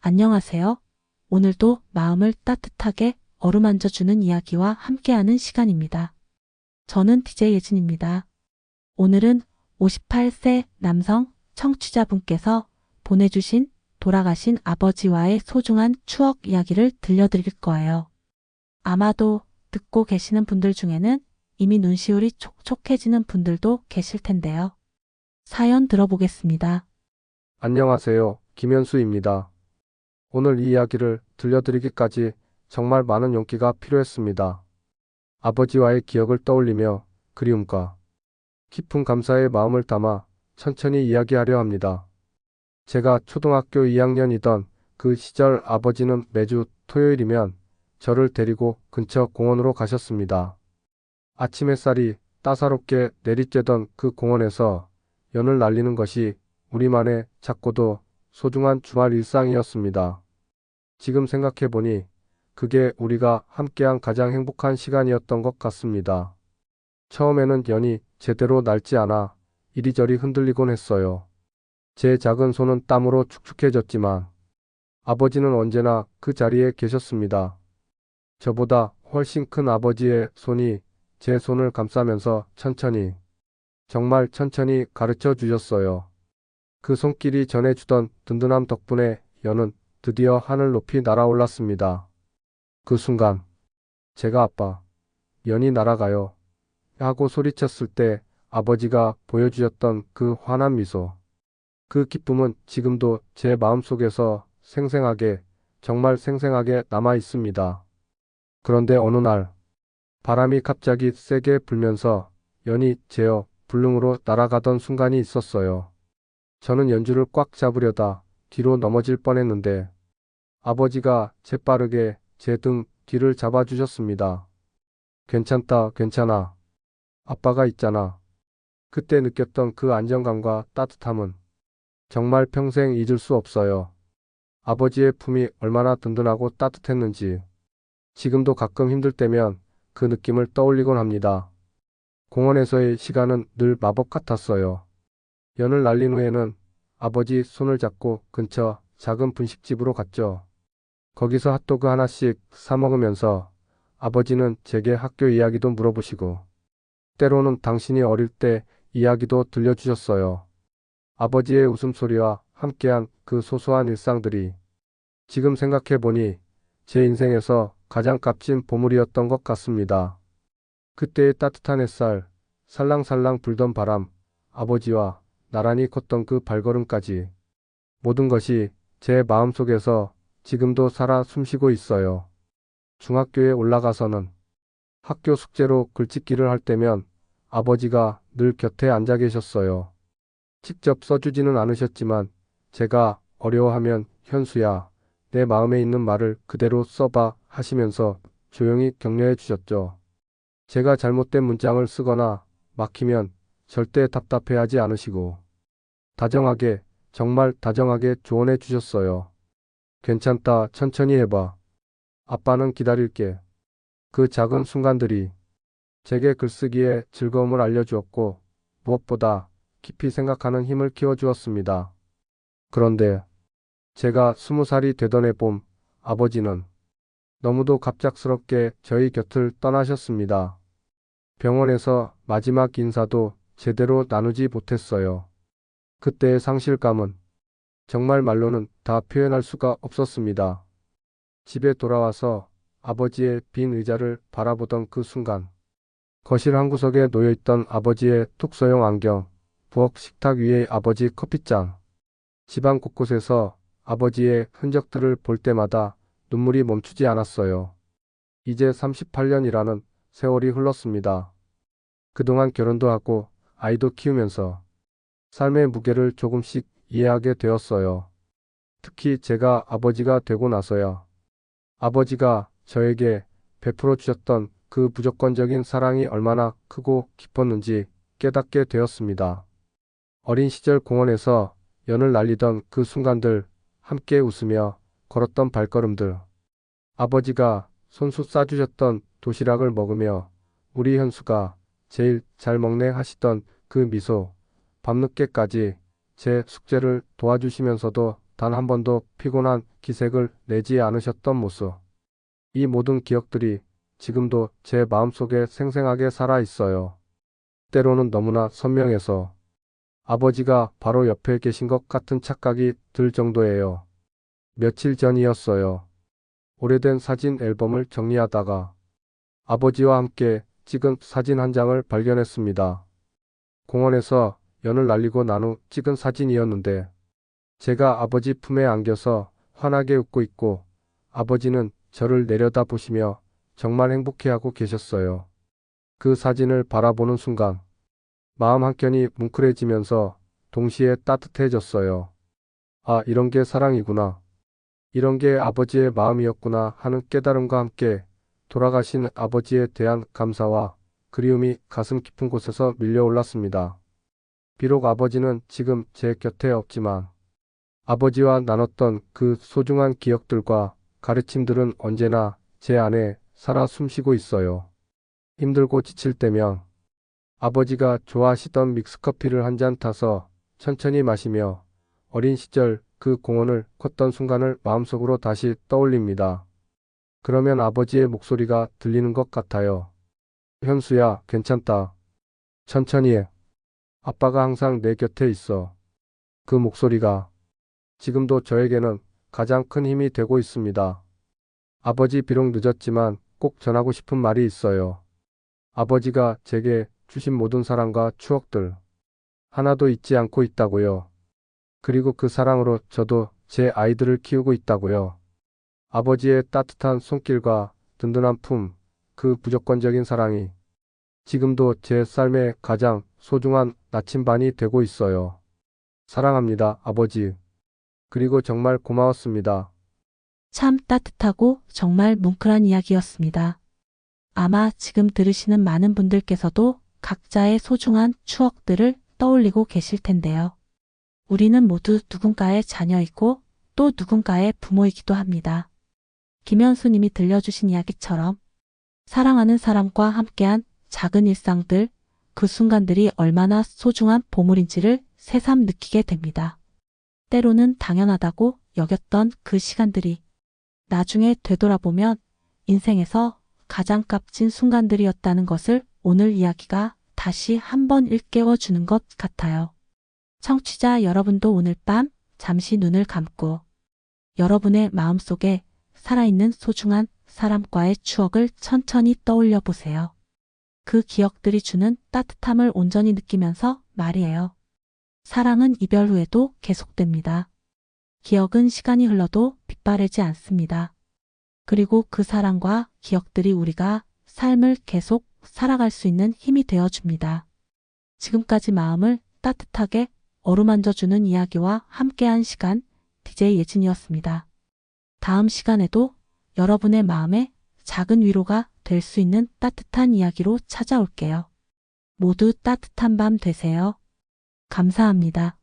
안녕하세요. 오늘도 마음을 따뜻하게 어루만져 주는 이야기와 함께하는 시간입니다. 저는 DJ 예진입니다. 오늘은 58세 남성 청취자분께서 보내주신 돌아가신 아버지와의 소중한 추억 이야기를 들려드릴 거예요. 아마도 듣고 계시는 분들 중에는 이미 눈시울이 촉촉해지는 분들도 계실 텐데요. 사연 들어보겠습니다. 안녕하세요. 김현수입니다. 오늘 이 이야기를 들려드리기까지 정말 많은 용기가 필요했습니다. 아버지와의 기억을 떠올리며 그리움과 깊은 감사의 마음을 담아 천천히 이야기하려 합니다. 제가 초등학교 2학년이던 그 시절 아버지는 매주 토요일이면 저를 데리고 근처 공원으로 가셨습니다. 아침 햇살이 따사롭게 내리쬐던 그 공원에서 연을 날리는 것이 우리만의 작고도 소중한 주말 일상이었습니다. 지금 생각해보니 그게 우리가 함께한 가장 행복한 시간이었던 것 같습니다. 처음에는 연이 제대로 날지 않아 이리저리 흔들리곤 했어요. 제 작은 손은 땀으로 축축해졌지만 아버지는 언제나 그 자리에 계셨습니다. 저보다 훨씬 큰 아버지의 손이 제 손을 감싸면서 천천히, 정말 천천히 가르쳐 주셨어요. 그 손길이 전해주던 든든함 덕분에 연은 드디어 하늘 높이 날아올랐습니다. 그 순간 제가 아빠, 연이 날아가요 하고 소리쳤을 때 아버지가 보여주셨던 그 환한 미소. 그 기쁨은 지금도 제 마음속에서 생생하게, 정말 생생하게 남아 있습니다. 그런데 어느 날 바람이 갑자기 세게 불면서 연이 제어 불능으로 날아가던 순간이 있었어요. 저는 연주를 꽉 잡으려다 뒤로 넘어질 뻔했는데 아버지가 재빠르게 제 등 뒤를 잡아주셨습니다. 괜찮다, 괜찮아. 아빠가 있잖아. 그때 느꼈던 그 안정감과 따뜻함은 정말 평생 잊을 수 없어요. 아버지의 품이 얼마나 든든하고 따뜻했는지 지금도 가끔 힘들 때면 그 느낌을 떠올리곤 합니다. 공원에서의 시간은 늘 마법 같았어요. 연을 날린 후에는 아버지 손을 잡고 근처 작은 분식집으로 갔죠. 거기서 핫도그 하나씩 사 먹으면서 아버지는 제게 학교 이야기도 물어보시고 때로는 당신이 어릴 때 이야기도 들려주셨어요. 아버지의 웃음소리와 함께한 그 소소한 일상들이 지금 생각해보니 제 인생에서 가장 값진 보물이었던 것 같습니다. 그때의 따뜻한 햇살, 살랑살랑 불던 바람, 아버지와 나란히 걷던 그 발걸음까지 모든 것이 제 마음속에서 지금도 살아 숨쉬고 있어요. 중학교에 올라가서는 학교 숙제로 글짓기를 할 때면 아버지가 늘 곁에 앉아 계셨어요. 직접 써주지는 않으셨지만 제가 어려워하면 현수야, 내 마음에 있는 말을 그대로 써봐 하시면서 조용히 격려해 주셨죠. 제가 잘못된 문장을 쓰거나 막히면 절대 답답해하지 않으시고 다정하게, 정말 다정하게 조언해 주셨어요. 괜찮다, 천천히 해봐. 아빠는 기다릴게. 그 작은 순간들이 제게 글쓰기에 즐거움을 알려주었고 무엇보다 깊이 생각하는 힘을 키워주었습니다. 그런데 제가 20살이 되던 해 봄 아버지는 너무도 갑작스럽게 저희 곁을 떠나셨습니다. 병원에서 마지막 인사도 제대로 나누지 못했어요. 그때의 상실감은 정말 말로는 다 표현할 수가 없었습니다. 집에 돌아와서 아버지의 빈 의자를 바라보던 그 순간 거실 한 구석에 놓여있던 아버지의 툭서용 안경, 부엌 식탁 위의 아버지 커피잔, 집안 곳곳에서 아버지의 흔적들을 볼 때마다 눈물이 멈추지 않았어요. 이제 38년이라는 세월이 흘렀습니다. 그동안 결혼도 하고 아이도 키우면서 삶의 무게를 조금씩 이해하게 되었어요. 특히 제가 아버지가 되고 나서야 아버지가 저에게 베풀어 주셨던 그 무조건적인 사랑이 얼마나 크고 깊었는지 깨닫게 되었습니다. 어린 시절 공원에서 연을 날리던 그 순간들, 함께 웃으며 걸었던 발걸음들, 아버지가 손수 싸주셨던 도시락을 먹으며 우리 현수가 제일 잘 먹네 하시던 그 미소, 밤늦게까지 제 숙제를 도와주시면서도 단 한 번도 피곤한 기색을 내지 않으셨던 모습. 이 모든 기억들이 지금도 제 마음속에 생생하게 살아 있어요. 때로는 너무나 선명해서 아버지가 바로 옆에 계신 것 같은 착각이 들 정도예요. 며칠 전이었어요. 오래된 사진 앨범을 정리하다가 아버지와 함께 찍은 사진 한 장을 발견했습니다. 공원에서 연을 날리고 난 후 찍은 사진이었는데 제가 아버지 품에 안겨서 환하게 웃고 있고 아버지는 저를 내려다보시며 정말 행복해하고 계셨어요. 그 사진을 바라보는 순간 마음 한켠이 뭉클해지면서 동시에 따뜻해졌어요. 아, 이런 게 사랑이구나. 이런 게 아버지의 마음이었구나 하는 깨달음과 함께 돌아가신 아버지에 대한 감사와 그리움이 가슴 깊은 곳에서 밀려올랐습니다. 비록 아버지는 지금 제 곁에 없지만 아버지와 나눴던 그 소중한 기억들과 가르침들은 언제나 제 안에 살아 숨쉬고 있어요. 힘들고 지칠 때면 아버지가 좋아하시던 믹스커피를 한 잔 타서 천천히 마시며 어린 시절 그 공원을 걷던 순간을 마음속으로 다시 떠올립니다. 그러면 아버지의 목소리가 들리는 것 같아요. 현수야, 괜찮다. 천천히 해. 아빠가 항상 내 곁에 있어. 그 목소리가 지금도 저에게는 가장 큰 힘이 되고 있습니다. 아버지, 비록 늦었지만 꼭 전하고 싶은 말이 있어요. 아버지가 제게 주신 모든 사랑과 추억들 하나도 잊지 않고 있다고요. 그리고 그 사랑으로 저도 제 아이들을 키우고 있다고요. 아버지의 따뜻한 손길과 든든한 품, 그 무조건적인 사랑이 지금도 제 삶의 가장 소중한 나침반이 되고 있어요. 사랑합니다, 아버지. 그리고 정말 고마웠습니다. 참 따뜻하고 정말 뭉클한 이야기였습니다. 아마 지금 들으시는 많은 분들께서도 각자의 소중한 추억들을 떠올리고 계실 텐데요. 우리는 모두 누군가의 자녀이고 또 누군가의 부모이기도 합니다. 김현수 님이 들려주신 이야기처럼 사랑하는 사람과 함께한 작은 일상들, 그 순간들이 얼마나 소중한 보물인지를 새삼 느끼게 됩니다. 때로는 당연하다고 여겼던 그 시간들이 나중에 되돌아보면 인생에서 가장 값진 순간들이었다는 것을 오늘 이야기가 다시 한번 일깨워 주는 것 같아요. 청취자 여러분도 오늘 밤 잠시 눈을 감고 여러분의 마음속에 살아있는 소중한 사람과의 추억을 천천히 떠올려 보세요. 그 기억들이 주는 따뜻함을 온전히 느끼면서 말이에요. 사랑은 이별 후에도 계속됩니다. 기억은 시간이 흘러도 빛바래지 않습니다. 그리고 그 사랑과 기억들이 우리가 삶을 계속 살아갈 수 있는 힘이 되어줍니다. 지금까지 마음을 따뜻하게 어루만져주는 이야기와 함께한 시간, DJ 예진이었습니다. 다음 시간에도 여러분의 마음에 작은 위로가 될 수 있는 따뜻한 이야기로 찾아올게요. 모두 따뜻한 밤 되세요. 감사합니다.